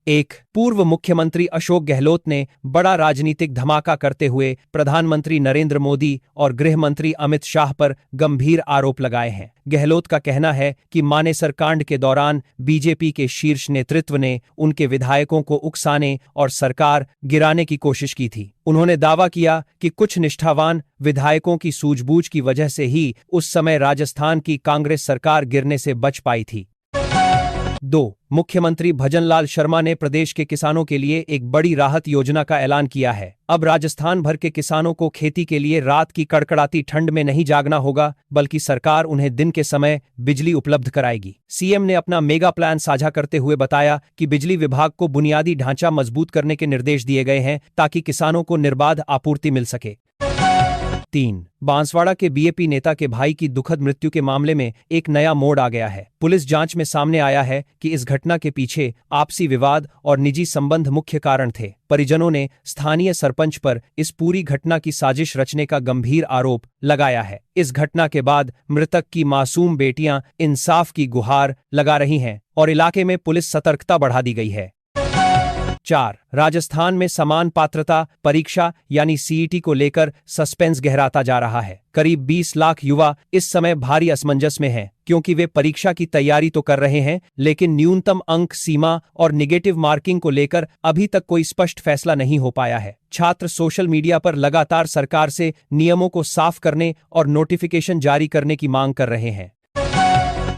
एक पूर्व मुख्यमंत्री अशोक गहलोत ने बड़ा राजनीतिक धमाका करते हुए प्रधानमंत्री नरेंद्र मोदी और गृह मंत्री अमित शाह पर गंभीर आरोप लगाए हैं। गहलोत का कहना है कि मानेसर कांड के दौरान बीजेपी के शीर्ष नेतृत्व ने उनके विधायकों को उकसाने और सरकार गिराने की कोशिश की थी। उन्होंने दावा किया कि कुछ निष्ठावान विधायकों की सूझबूझ की वजह से ही उस समय राजस्थान की कांग्रेस सरकार गिरने से बच पाई थी। 2. मुख्यमंत्री भजनलाल शर्मा ने प्रदेश के किसानों के लिए एक बड़ी राहत योजना का ऐलान किया है। अब राजस्थान भर के किसानों को खेती के लिए रात की कड़कड़ाती ठंड में नहीं जागना होगा, बल्कि सरकार उन्हें दिन के समय बिजली उपलब्ध कराएगी। सीएम ने अपना मेगा प्लान साझा करते हुए बताया कि बिजली विभाग को बुनियादी ढांचा मजबूत करने के निर्देश दिए गए हैं ताकि किसानों को निर्बाध आपूर्ति मिल सके। 3. बांसवाड़ा के बीएपी नेता के भाई की दुखद मृत्यु के मामले में एक नया मोड़ आ गया है। पुलिस जांच में सामने आया है कि इस घटना के पीछे आपसी विवाद और निजी संबंध मुख्य कारण थे। परिजनों ने स्थानीय सरपंच पर इस पूरी घटना की साजिश रचने का गंभीर आरोप लगाया है। इस घटना के बाद मृतक की मासूम बेटियां इंसाफ की गुहार लगा रही हैं और इलाके में पुलिस सतर्कता बढ़ा दी गई है। 4. राजस्थान में समान पात्रता परीक्षा यानी सीईटी को लेकर सस्पेंस गहराता जा रहा है। करीब 20 लाख युवा इस समय भारी असमंजस में हैं, क्योंकि वे परीक्षा की तैयारी तो कर रहे हैं, लेकिन न्यूनतम अंक सीमा और निगेटिव मार्किंग को लेकर अभी तक कोई स्पष्ट फैसला नहीं हो पाया है। छात्र सोशल मीडिया पर लगातार सरकार से नियमों को साफ करने और नोटिफिकेशन जारी करने की मांग कर रहे हैं।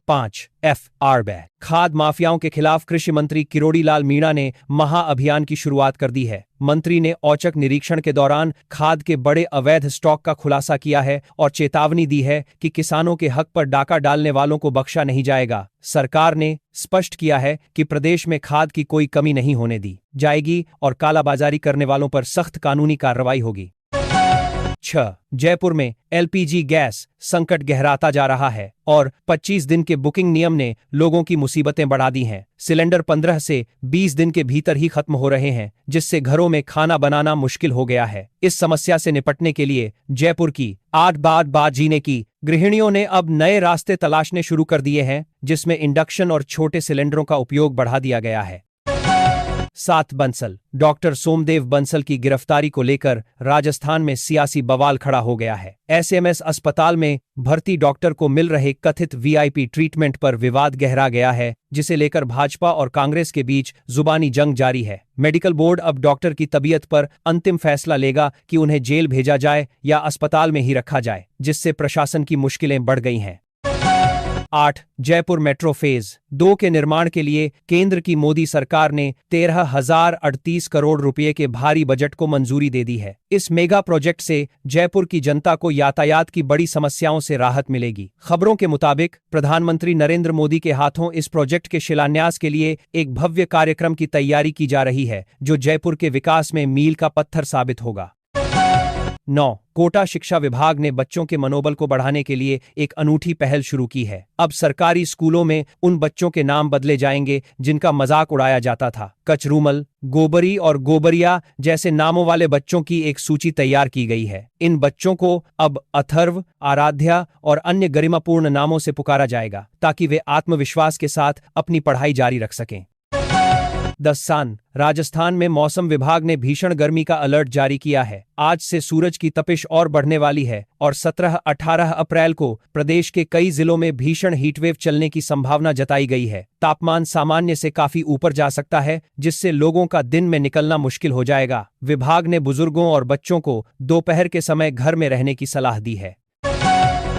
5. FRB खाद माफियाओं के खिलाफ कृषि मंत्री किरोड़ी लाल मीणा ने महाअभियान की शुरुआत कर दी है। मंत्री ने औचक निरीक्षण के दौरान खाद के बड़े अवैध स्टॉक का खुलासा किया है और चेतावनी दी है कि किसानों के हक पर डाका डालने वालों को बख्शा नहीं जाएगा। सरकार ने स्पष्ट किया है कि प्रदेश में खाद की कोई कमी नहीं होने दी जाएगी और कालाबाजारी करने वालों पर सख्त कानूनी कार्रवाई होगी। 6. जयपुर में एलपीजी गैस संकट गहराता जा रहा है और 25 दिन के बुकिंग नियम ने लोगों की मुसीबतें बढ़ा दी हैं। सिलेंडर 15 से 20 दिन के भीतर ही खत्म हो रहे हैं, जिससे घरों में खाना बनाना मुश्किल हो गया है। इस समस्या से निपटने के लिए जयपुर की 8 बात जीने की गृहिणियों ने अब नए रास्ते तलाशने शुरू कर दिए हैं, जिसमें इंडक्शन और छोटे सिलेंडरों का उपयोग बढ़ा दिया गया है। 7. बंसल डॉक्टर सोमदेव बंसल की गिरफ्तारी को लेकर राजस्थान में सियासी बवाल खड़ा हो गया है। एसएमएस अस्पताल में भर्ती डॉक्टर को मिल रहे कथित वीआईपी ट्रीटमेंट पर विवाद गहरा गया है, जिसे लेकर भाजपा और कांग्रेस के बीच जुबानी जंग जारी है। मेडिकल बोर्ड अब डॉक्टर की तबीयत पर अंतिम फैसला लेगा कि उन्हें जेल भेजा जाए या अस्पताल में ही रखा जाए, जिससे प्रशासन की मुश्किलें बढ़ गई हैं। 8. जयपुर मेट्रो फेज 2 के निर्माण के लिए केंद्र की मोदी सरकार ने 13,038 करोड़ रुपए के भारी बजट को मंजूरी दे दी है। इस मेगा प्रोजेक्ट से जयपुर की जनता को यातायात की बड़ी समस्याओं से राहत मिलेगी। खबरों के मुताबिक प्रधानमंत्री नरेंद्र मोदी के हाथों इस प्रोजेक्ट के शिलान्यास के लिए एक भव्य कार्यक्रम की तैयारी की जा रही है, जो जयपुर के विकास में मील का पत्थर साबित होगा। 9. कोटा शिक्षा विभाग ने बच्चों के मनोबल को बढ़ाने के लिए एक अनूठी पहल शुरू की है। अब सरकारी स्कूलों में उन बच्चों के नाम बदले जाएंगे जिनका मजाक उड़ाया जाता था। कचरूमल, गोबरी और गोबरिया जैसे नामों वाले बच्चों की एक सूची तैयार की गई है। इन बच्चों को अब अथर्व, आराध्या और अन्य गरिमापूर्ण नामों से पुकारा जाएगा, ताकि वे आत्मविश्वास के साथ अपनी पढ़ाई जारी रख सकें। 10. राजस्थान में मौसम विभाग ने भीषण गर्मी का अलर्ट जारी किया है। आज से सूरज की तपिश और बढ़ने वाली है और 17-18 अप्रैल को प्रदेश के कई जिलों में भीषण हीटवेव चलने की संभावना जताई गई है। तापमान सामान्य से काफी ऊपर जा सकता है, जिससे लोगों का दिन में निकलना मुश्किल हो जाएगा। विभाग ने बुजुर्गों और बच्चों को दोपहर के समय घर में रहने की सलाह दी है।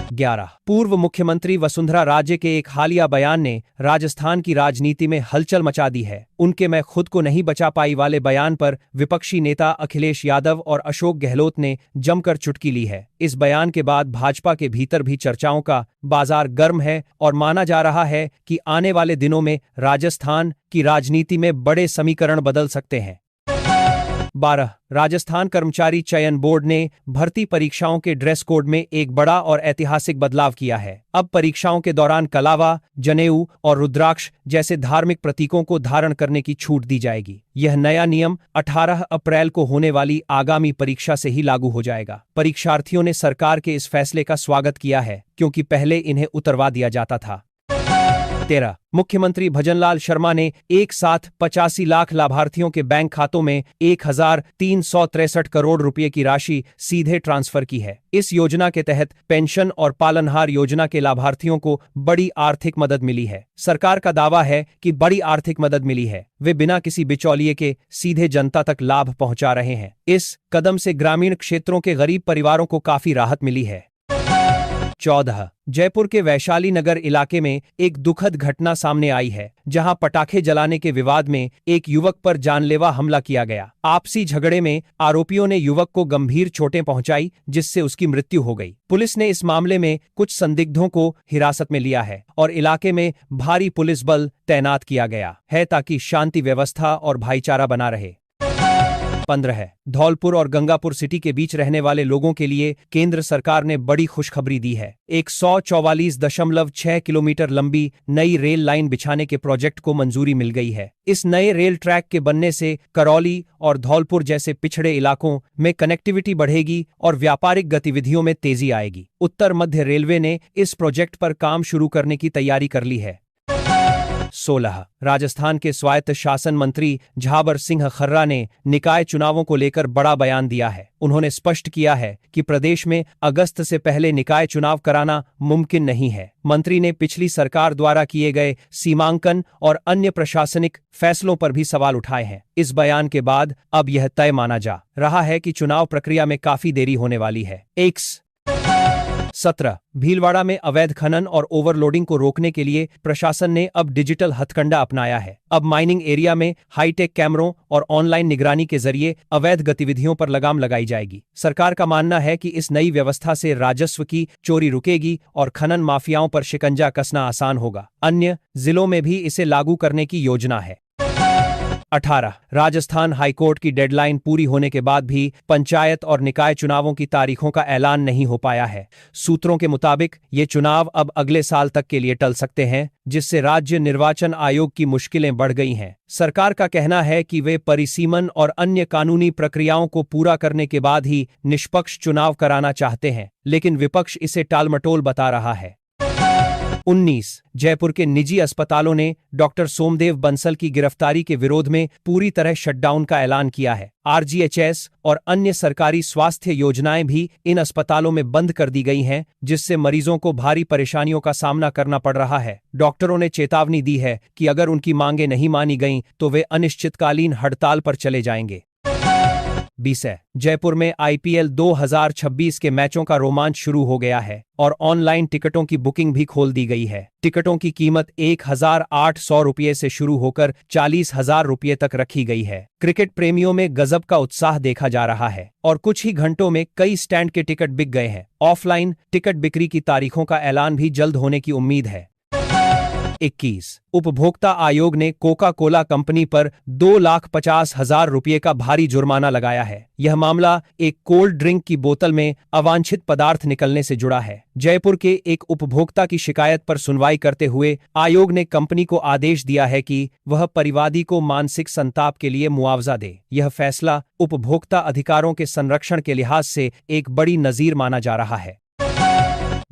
11. पूर्व मुख्यमंत्री वसुंधरा राजे के एक हालिया बयान ने राजस्थान की राजनीति में हलचल मचा दी है। उनके मैं खुद को नहीं बचा पाई वाले बयान पर विपक्षी नेता अखिलेश यादव और अशोक गहलोत ने जमकर चुटकी ली है। इस बयान के बाद भाजपा के भीतर भी चर्चाओं का बाजार गर्म है और माना जा रहा है कि आने वाले दिनों में राजस्थान की राजनीति में बड़े समीकरण बदल सकते हैं। 12. राजस्थान कर्मचारी चयन बोर्ड ने भर्ती परीक्षाओं के ड्रेस कोड में एक बड़ा और ऐतिहासिक बदलाव किया है। अब परीक्षाओं के दौरान कलावा, जनेऊ और रुद्राक्ष जैसे धार्मिक प्रतीकों को धारण करने की छूट दी जाएगी। यह नया नियम 18 अप्रैल को होने वाली आगामी परीक्षा से ही लागू हो जाएगा। परीक्षार्थियों ने सरकार के इस फैसले का स्वागत किया है, क्योंकि पहले इन्हें उतरवा दिया जाता था। 13 मुख्यमंत्री भजनलाल शर्मा ने एक साथ 85 लाख लाभार्थियों के बैंक खातों में 1,363 करोड़ रुपए की राशि सीधे ट्रांसफर की है। इस योजना के तहत पेंशन और पालनहार योजना के लाभार्थियों को बड़ी आर्थिक मदद मिली है। सरकार का दावा है कि बड़ी आर्थिक मदद मिली है, वे बिना किसी बिचौलिए के सीधे जनता तक लाभ पहुंचा रहे हैं। इस कदम से ग्रामीण क्षेत्रों के गरीब परिवारों को काफी राहत मिली है। 14 जयपुर के वैशाली नगर इलाके में एक दुखद घटना सामने आई है, जहां पटाखे जलाने के विवाद में एक युवक पर जानलेवा हमला किया गया। आपसी झगड़े में आरोपियों ने युवक को गंभीर चोटें पहुंचाई, जिससे उसकी मृत्यु हो गई। पुलिस ने इस मामले में कुछ संदिग्धों को हिरासत में लिया है और इलाके में भारी पुलिस बल तैनात किया गया है ताकि शांति व्यवस्था और भाईचारा बना रहे। 15 धौलपुर और गंगापुर सिटी के बीच रहने वाले लोगों के लिए केंद्र सरकार ने बड़ी खुशखबरी दी है। 144.6 किलोमीटर लंबी नई रेल लाइन बिछाने के प्रोजेक्ट को मंजूरी मिल गई है। इस नए रेल ट्रैक के बनने से करौली और धौलपुर जैसे पिछड़े इलाकों में कनेक्टिविटी बढ़ेगी और व्यापारिक गतिविधियों में तेजी आएगी। उत्तर मध्य रेलवे ने इस प्रोजेक्ट पर काम शुरू करने की तैयारी कर ली है। 16 राजस्थान के स्वायत्त शासन मंत्री झाबर सिंह खर्रा ने निकाय चुनावों को लेकर बड़ा बयान दिया है। उन्होंने स्पष्ट किया है कि प्रदेश में अगस्त से पहले निकाय चुनाव कराना मुमकिन नहीं है। मंत्री ने पिछली सरकार द्वारा किए गए सीमांकन और अन्य प्रशासनिक फैसलों पर भी सवाल उठाए हैं। इस बयान के बाद अब यह तय माना जा रहा है कि चुनाव प्रक्रिया में काफी देरी होने वाली है। 17 भीलवाड़ा में अवैध खनन और ओवरलोडिंग को रोकने के लिए प्रशासन ने अब डिजिटल हथकंडा अपनाया है। अब माइनिंग एरिया में हाईटेक कैमरों और ऑनलाइन निगरानी के जरिए अवैध गतिविधियों पर लगाम लगाई जाएगी। सरकार का मानना है कि इस नई व्यवस्था से राजस्व की चोरी रुकेगी और खनन माफियाओं पर शिकंजा कसना आसान होगा। अन्य जिलों में भी इसे लागू करने की योजना है। 18 राजस्थान हाईकोर्ट की डेडलाइन पूरी होने के बाद भी पंचायत और निकाय चुनावों की तारीखों का ऐलान नहीं हो पाया है। सूत्रों के मुताबिक ये चुनाव अब अगले साल तक के लिए टल सकते हैं, जिससे राज्य निर्वाचन आयोग की मुश्किलें बढ़ गई हैं। सरकार का कहना है कि वे परिसीमन और अन्य कानूनी प्रक्रियाओं को पूरा करने के बाद ही निष्पक्ष चुनाव कराना चाहते हैं, लेकिन विपक्ष इसे टालमटोल बता रहा है। 19 जयपुर के निजी अस्पतालों ने डॉक्टर सोमदेव बंसल की गिरफ्तारी के विरोध में पूरी तरह शटडाउन का ऐलान किया है। आरजीएचएस और अन्य सरकारी स्वास्थ्य योजनाएं भी इन अस्पतालों में बंद कर दी गई हैं, जिससे मरीजों को भारी परेशानियों का सामना करना पड़ रहा है। डॉक्टरों ने चेतावनी दी है कि अगर उनकी मांगें नहीं मानी गईं तो वे अनिश्चितकालीन हड़ताल पर चले जाएंगे। 20 जयपुर में आईपीएल 2026 के मैचों का रोमांच शुरू हो गया है और ऑनलाइन टिकटों की बुकिंग भी खोल दी गई है। टिकटों की कीमत 1,800 रुपये से शुरू होकर 40,000 रुपये तक रखी गई है। क्रिकेट प्रेमियों में गजब का उत्साह देखा जा रहा है और कुछ ही घंटों में कई स्टैंड के टिकट बिक गए हैं। ऑफलाइन टिकट बिक्री की तारीखों का ऐलान भी जल्द होने की उम्मीद है। 21 उपभोक्ता आयोग ने कोका कोला कंपनी पर 2,50,000 रुपये का भारी जुर्माना लगाया है। यह मामला एक कोल्ड ड्रिंक की बोतल में अवांछित पदार्थ निकलने से जुड़ा है। जयपुर के एक उपभोक्ता की शिकायत पर सुनवाई करते हुए आयोग ने कंपनी को आदेश दिया है कि वह परिवादी को मानसिक संताप के लिए मुआवजा दे। यह फैसला उपभोक्ता अधिकारों के संरक्षण के लिहाज से एक बड़ी नजीर माना जा रहा है।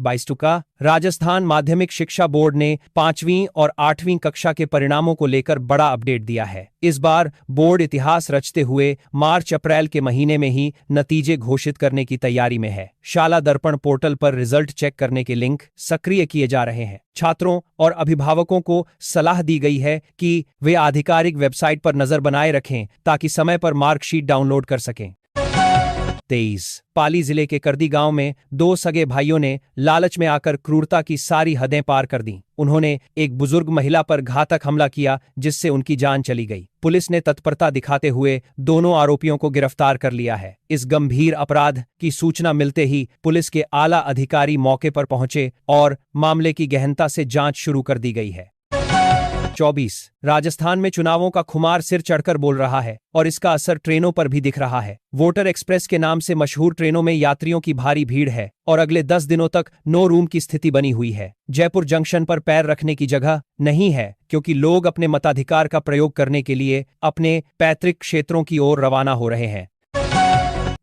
22 राजस्थान माध्यमिक शिक्षा बोर्ड ने 5वीं और 8वीं कक्षा के परिणामों को लेकर बड़ा अपडेट दिया है। इस बार बोर्ड इतिहास रचते हुए मार्च-अप्रैल के महीने में ही नतीजे घोषित करने की तैयारी में है। शाला दर्पण पोर्टल पर रिजल्ट चेक करने के लिंक सक्रिय किए जा रहे हैं। छात्रों और अभिभावकों को सलाह दी गई है कि वे आधिकारिक वेबसाइट पर नजर बनाए रखें ताकि समय पर मार्कशीट डाउनलोड कर सकें। 23 पाली जिले के करदी गांव में 2 सगे भाइयों ने लालच में आकर क्रूरता की सारी हदें पार कर दी। उन्होंने एक बुजुर्ग महिला पर घातक हमला किया, जिससे उनकी जान चली गई। पुलिस ने तत्परता दिखाते हुए दोनों आरोपियों को गिरफ्तार कर लिया है। इस गंभीर अपराध की सूचना मिलते ही पुलिस के आला अधिकारी मौके पर पहुंचे और मामले की गहनता से जांच शुरू कर दी गई है। 24 राजस्थान में चुनावों का खुमार सिर चढ़कर बोल रहा है और इसका असर ट्रेनों पर भी दिख रहा है। वोटर एक्सप्रेस के नाम से मशहूर ट्रेनों में यात्रियों की भारी भीड़ है और अगले 10 दिनों तक नो रूम की स्थिति बनी हुई है। जयपुर जंक्शन पर पैर रखने की जगह नहीं है, क्योंकि लोग अपने मताधिकार का प्रयोग करने के लिए अपने पैतृक क्षेत्रों की ओर रवाना हो रहे हैं।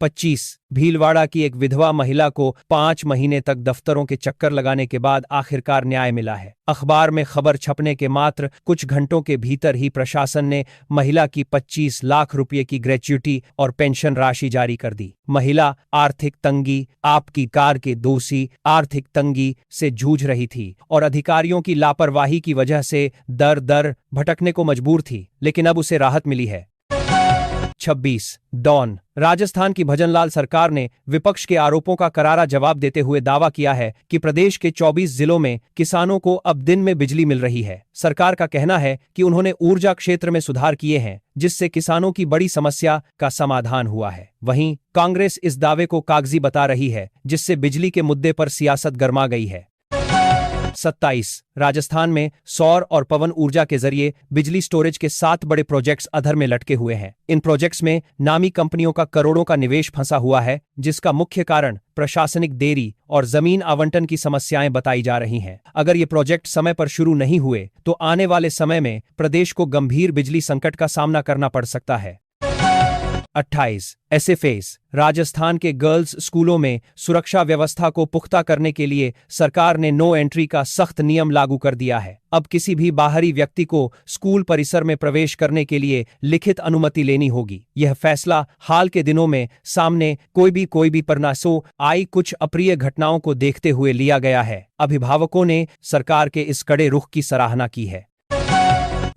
25 भीलवाड़ा की एक विधवा महिला को 5 महीने तक दफ्तरों के चक्कर लगाने के बाद आखिरकार न्याय मिला है। अखबार में खबर छपने के मात्र कुछ घंटों के भीतर ही प्रशासन ने महिला की 25 लाख रुपए की ग्रेच्युटी और पेंशन राशि जारी कर दी। महिला आर्थिक तंगी आपकी कार के दोषी आर्थिक तंगी से जूझ रही थी और अधिकारियों की लापरवाही की वजह से दर दर भटकने को मजबूर थी, लेकिन अब उसे राहत मिली है। 26 डॉन राजस्थान की भजनलाल सरकार ने विपक्ष के आरोपों का करारा जवाब देते हुए दावा किया है कि प्रदेश के 24 जिलों में किसानों को अब दिन में बिजली मिल रही है। सरकार का कहना है कि उन्होंने ऊर्जा क्षेत्र में सुधार किए हैं, जिससे किसानों की बड़ी समस्या का समाधान हुआ है। वहीं कांग्रेस इस दावे को कागजी बता रही है, जिससे बिजली के मुद्दे पर सियासत गर्मा गई है। 27 राजस्थान में सौर और पवन ऊर्जा के जरिए बिजली स्टोरेज के 7 बड़े प्रोजेक्ट्स अधर में लटके हुए हैं। इन प्रोजेक्ट्स में नामी कंपनियों का करोड़ों का निवेश फंसा हुआ है, जिसका मुख्य कारण प्रशासनिक देरी और जमीन आवंटन की समस्याएं बताई जा रही हैं। अगर ये प्रोजेक्ट समय पर शुरू नहीं हुए तो आने वाले समय में प्रदेश को गंभीर बिजली संकट का सामना करना पड़ सकता है। 28 एसएफएस राजस्थान के गर्ल्स स्कूलों में सुरक्षा व्यवस्था को पुख्ता करने के लिए सरकार ने नो एंट्री का सख्त नियम लागू कर दिया है। अब किसी भी बाहरी व्यक्ति को स्कूल परिसर में प्रवेश करने के लिए लिखित अनुमति लेनी होगी। यह फैसला हाल के दिनों में सामने कोई भी परनासो आई कुछ अप्रिय घटनाओं को देखते हुए लिया गया है। अभिभावकों ने सरकार के इस कड़े रुख की सराहना की है।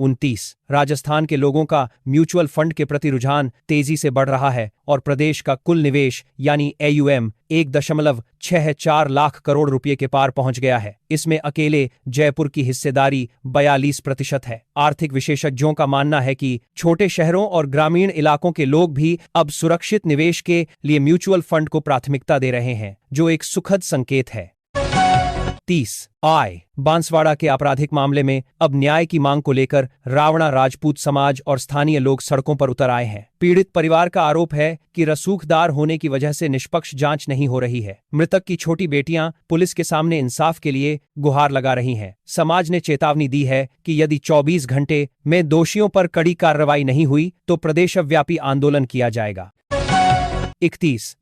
29 राजस्थान के लोगों का म्यूचुअल फंड के प्रति रुझान तेजी से बढ़ रहा है और प्रदेश का कुल निवेश यानी AUM 1.64 लाख करोड़ रुपए के पार पहुंच गया है। इसमें अकेले जयपुर की हिस्सेदारी 42% है। आर्थिक विशेषज्ञों का मानना है कि छोटे शहरों और ग्रामीण इलाकों के लोग भी अब सुरक्षित निवेश के लिए म्यूचुअल फंड को प्राथमिकता दे रहे हैं, जो एक सुखद संकेत है। 30 बांसवाड़ा के आपराधिक मामले में अब न्याय की मांग को लेकर रावणा राजपूत समाज और स्थानीय लोग सड़कों पर उतर आए हैं। पीड़ित परिवार का आरोप है कि रसूखदार होने की वजह से निष्पक्ष जांच नहीं हो रही है। मृतक की छोटी बेटियां पुलिस के सामने इंसाफ के लिए गुहार लगा रही हैं। समाज ने चेतावनी दी है कि यदि 24 घंटे में दोषियों पर कड़ी कार्रवाई नहीं हुई तो प्रदेशव्यापी आंदोलन किया जाएगा।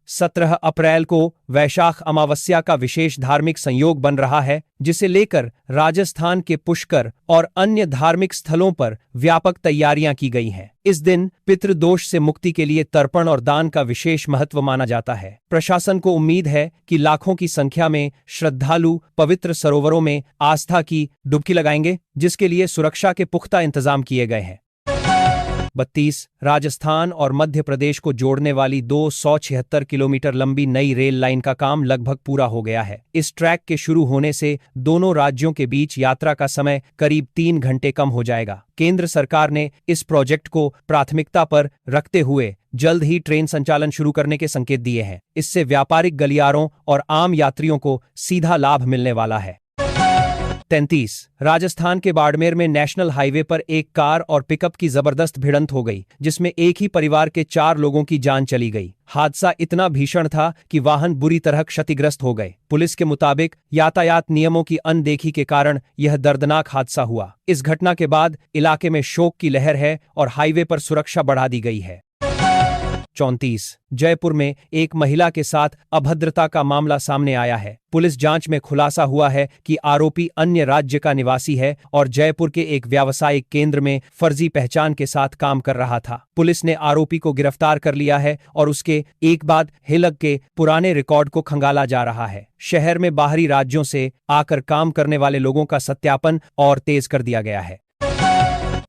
17 अप्रैल को वैशाख अमावस्या का विशेष धार्मिक संयोग बन रहा है, जिसे लेकर राजस्थान के पुष्कर और अन्य धार्मिक स्थलों पर व्यापक तैयारियां की गई हैं। इस दिन पितृदोष से मुक्ति के लिए तर्पण और दान का विशेष महत्व माना जाता है। प्रशासन को उम्मीद है कि लाखों की संख्या में श्रद्धालु पवित्र सरोवरों में आस्था की डुबकी लगाएंगे, जिसके लिए सुरक्षा के पुख्ता इंतजाम किए गए हैं। 32 राजस्थान और मध्य प्रदेश को जोड़ने वाली 276 किलोमीटर लंबी नई रेल लाइन का काम लगभग पूरा हो गया है। इस ट्रैक के शुरू होने से दोनों राज्यों के बीच यात्रा का समय करीब 3 घंटे कम हो जाएगा। केंद्र सरकार ने इस प्रोजेक्ट को प्राथमिकता पर रखते हुए जल्द ही ट्रेन संचालन शुरू करने के संकेत दिए हैं। इससे व्यापारिक गलियारों और आम यात्रियों को सीधा लाभ मिलने वाला है। 33 राजस्थान के बाड़मेर में नेशनल हाईवे पर एक कार और पिकअप की जबरदस्त भिड़ंत हो गई, जिसमें एक ही परिवार के 4 लोगों की जान चली गई। हादसा इतना भीषण था कि वाहन बुरी तरह क्षतिग्रस्त हो गए। पुलिस के मुताबिक यातायात नियमों की अनदेखी के कारण यह दर्दनाक हादसा हुआ। इस घटना के बाद इलाके में शोक की लहर है और हाईवे पर सुरक्षा बढ़ा दी गई है। 34 जयपुर में एक महिला के साथ अभद्रता का मामला सामने आया है। पुलिस जांच में खुलासा हुआ है कि आरोपी अन्य राज्य का निवासी है और जयपुर के एक व्यावसायिक केंद्र में फर्जी पहचान के साथ काम कर रहा था। पुलिस ने आरोपी को गिरफ्तार कर लिया है और उसके एक बाद हिलक के पुराने रिकॉर्ड को खंगाला जा रहा है। शहर में बाहरी राज्यों से आकर काम करने वाले लोगों का सत्यापन और तेज कर दिया गया है।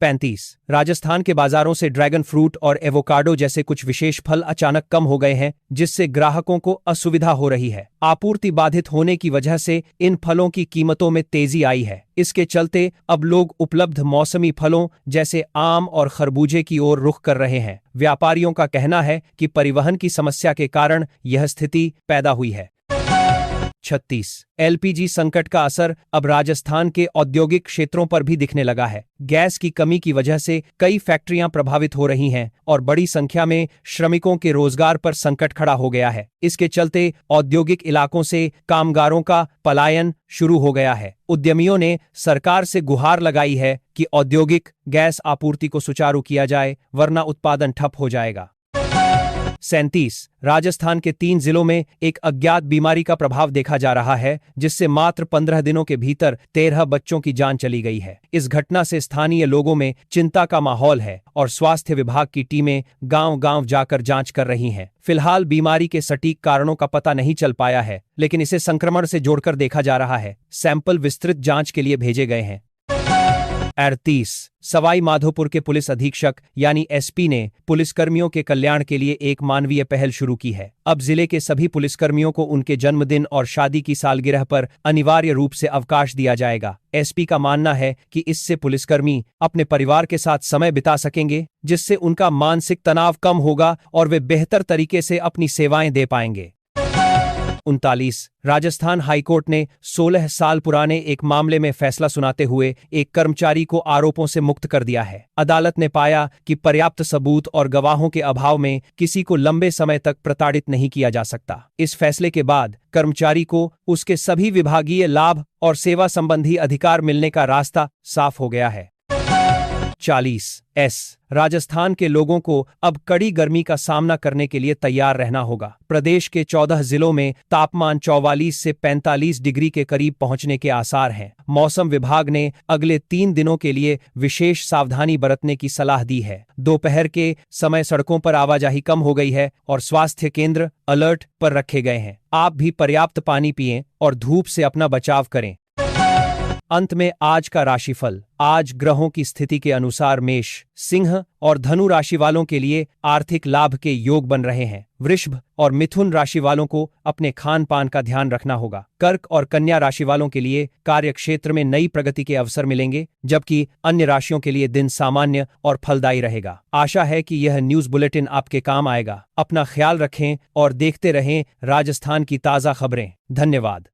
35 राजस्थान के बाजारों से ड्रैगन फ्रूट और एवोकाडो जैसे कुछ विशेष फल अचानक कम हो गए हैं, जिससे ग्राहकों को असुविधा हो रही है। आपूर्ति बाधित होने की वजह से इन फलों की कीमतों में तेजी आई है। इसके चलते अब लोग उपलब्ध मौसमी फलों जैसे आम और खरबूजे की ओर रुख कर रहे हैं। व्यापारियों का कहना है कि परिवहन की समस्या के कारण यह स्थिति पैदा हुई है। 36 LPG संकट का असर अब राजस्थान के औद्योगिक क्षेत्रों पर भी दिखने लगा है। गैस की कमी की वजह से कई फैक्ट्रियां प्रभावित हो रही हैं और बड़ी संख्या में श्रमिकों के रोजगार पर संकट खड़ा हो गया है। इसके चलते औद्योगिक इलाकों से कामगारों का पलायन शुरू हो गया है। उद्यमियों ने सरकार से गुहार लगाई है कि औद्योगिक गैस आपूर्ति को सुचारू किया जाए, वरना उत्पादन ठप हो जाएगा। 37 राजस्थान के 3 जिलों में एक अज्ञात बीमारी का प्रभाव देखा जा रहा है, जिससे मात्र 15 दिनों के भीतर 13 बच्चों की जान चली गई है। इस घटना से स्थानीय लोगों में चिंता का माहौल है और स्वास्थ्य विभाग की टीमें गांव-गांव जाकर जांच कर रही हैं। फिलहाल बीमारी के सटीक कारणों का पता नहीं चल पाया है, लेकिन इसे संक्रमण से जोड़कर देखा जा रहा है। सैंपल विस्तृत जांच के लिए भेजे गए हैं। 38 सवाई माधोपुर के पुलिस अधीक्षक यानी एसपी ने पुलिसकर्मियों के कल्याण के लिए एक मानवीय पहल शुरू की है। अब जिले के सभी पुलिसकर्मियों को उनके जन्मदिन और शादी की सालगिरह पर अनिवार्य रूप से अवकाश दिया जाएगा। एसपी का मानना है कि इससे पुलिसकर्मी अपने परिवार के साथ समय बिता सकेंगे, जिससे उनका मानसिक तनाव कम होगा और वे बेहतर तरीके से अपनी सेवाएं दे पाएंगे। 39 राजस्थान हाईकोर्ट ने 16 साल पुराने एक मामले में फैसला सुनाते हुए एक कर्मचारी को आरोपों से मुक्त कर दिया है। अदालत ने पाया कि पर्याप्त सबूत और गवाहों के अभाव में किसी को लंबे समय तक प्रताड़ित नहीं किया जा सकता। इस फैसले के बाद कर्मचारी को उसके सभी विभागीय लाभ और सेवा संबंधी अधिकार मिलने का रास्ता साफ हो गया है। 40 राजस्थान के लोगों को अब कड़ी गर्मी का सामना करने के लिए तैयार रहना होगा। प्रदेश के 14 जिलों में तापमान 44 से 45 डिग्री के करीब पहुंचने के आसार हैं। मौसम विभाग ने अगले 3 दिनों के लिए विशेष सावधानी बरतने की सलाह दी है। दोपहर के समय सड़कों पर आवाजाही कम हो गई है और स्वास्थ्य केंद्र अलर्ट पर रखे गए हैं। आप भी पर्याप्त पानी पिएं और धूप से अपना बचाव करें। अंत में आज का राशिफल। आज ग्रहों की स्थिति के अनुसार मेष, सिंह और धनु राशि वालों के लिए आर्थिक लाभ के योग बन रहे हैं। वृषभ और मिथुन राशि वालों को अपने खान पान का ध्यान रखना होगा। कर्क और कन्या राशि वालों के लिए कार्य क्षेत्र में नई प्रगति के अवसर मिलेंगे, जबकि अन्य राशियों के लिए दिन सामान्य और फलदायी रहेगा। आशा है कि यह न्यूज बुलेटिन आपके काम आएगा। अपना ख्याल रखें और देखते रहें राजस्थान की ताज़ा खबरें। धन्यवाद।